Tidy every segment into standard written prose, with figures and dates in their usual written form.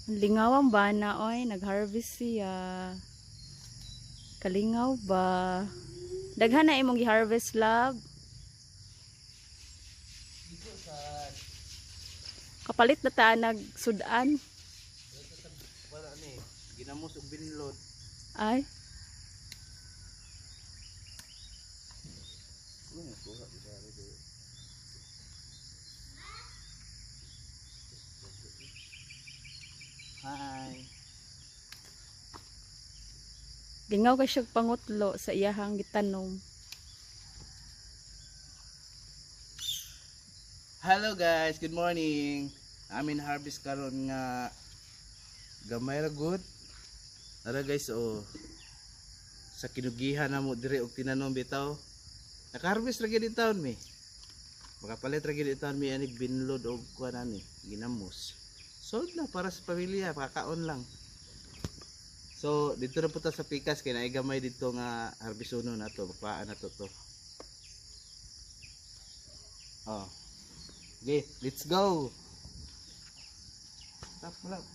Lingaw ang bana, oy. Nag-harvest siya. Kalingaw ba? Daghan na imong gi-harvest, love. Kapalit na ta nagsudan. Wala ni, ginamos og binlod. Ay. Hi. Lingaw kay siyang pangutlo sa iyahang gitanong. Hello guys, good morning. Amin harvest karon nga gamay ra good. Ara guys, oh. Sa kinugihan na mo dire og tinanom bitaw. Naka-harvest ra gyud taon mi. Makapalit ra gyud taon mi ani binlod og kuan ani, ginamos. Sold na para sa pamilya, pakakaon lang. So, dito na punta sa pikas kay naay gamay dito nga harbisono na to, paan na to. Oh. Okay, let's go. Stop mo lang.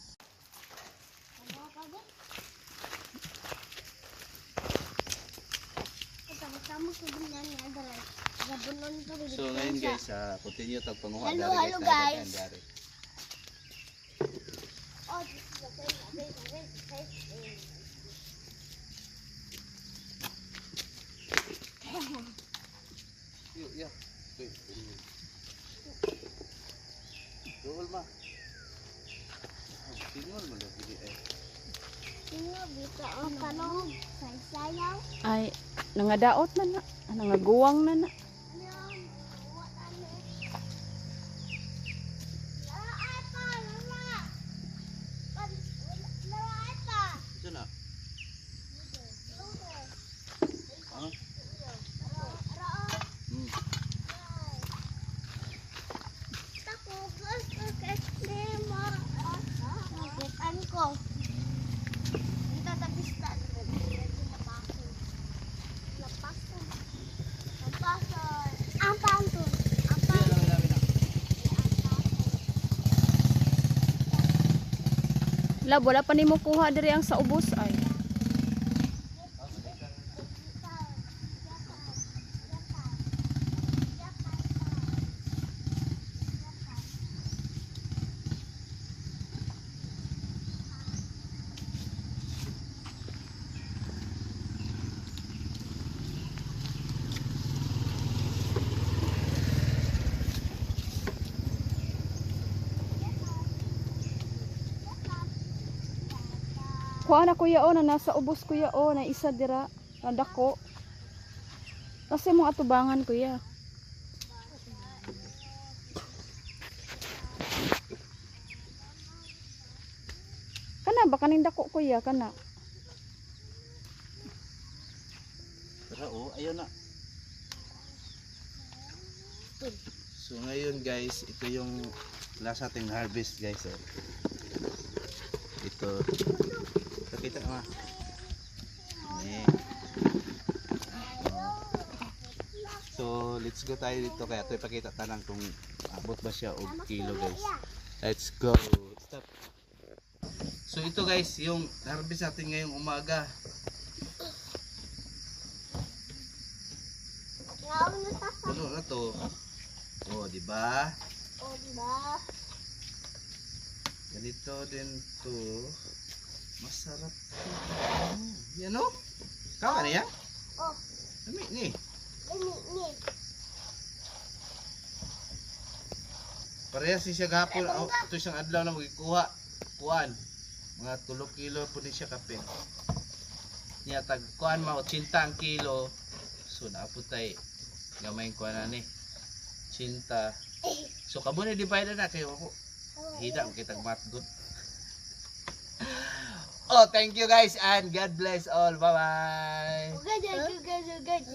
So ngayon guys, continue tag panguha Hello guys. Yeah. Dool ma. Tingol mo daw pili eh. Ay, nangadaot na na. Nangaguwang na na. Ito na. Lab, wala pa nimo kuha diri ang sa ubos ay. Kuha na kuya o, na nasa ubos kuya o, na isa dira, na dako. Kasi mong atubangan kuya. Kana ba kaning dako kuya, kana? Tara oh, ayun na. So ngayon guys, ito yung last ating harvest guys. Oh. Ito. Kita ma. Ni. So, let's go tayo dito kaya ito ipakita tanang kung abot ba siya og kilo guys. Let's go. Stop. So ito guys, yung harvest natin ngayong umaga. Puno na to. Oh, di ba? Ganito din to. Masarap to. Yan o? Kawa na yan? Oh. Lami ni. Parehas siya gahapon. Ito isang adlaw na magikuha. Kuan. Mga 3 kilo po din siya kape. Niya tag kuan ma 80 ang kilo. So naaputay gamay kuan na ni. 80. So kamo ni divide na kayo ako. Hida mo kitag matgot. Oh, thank you guys and God bless all. Bye-bye. Good.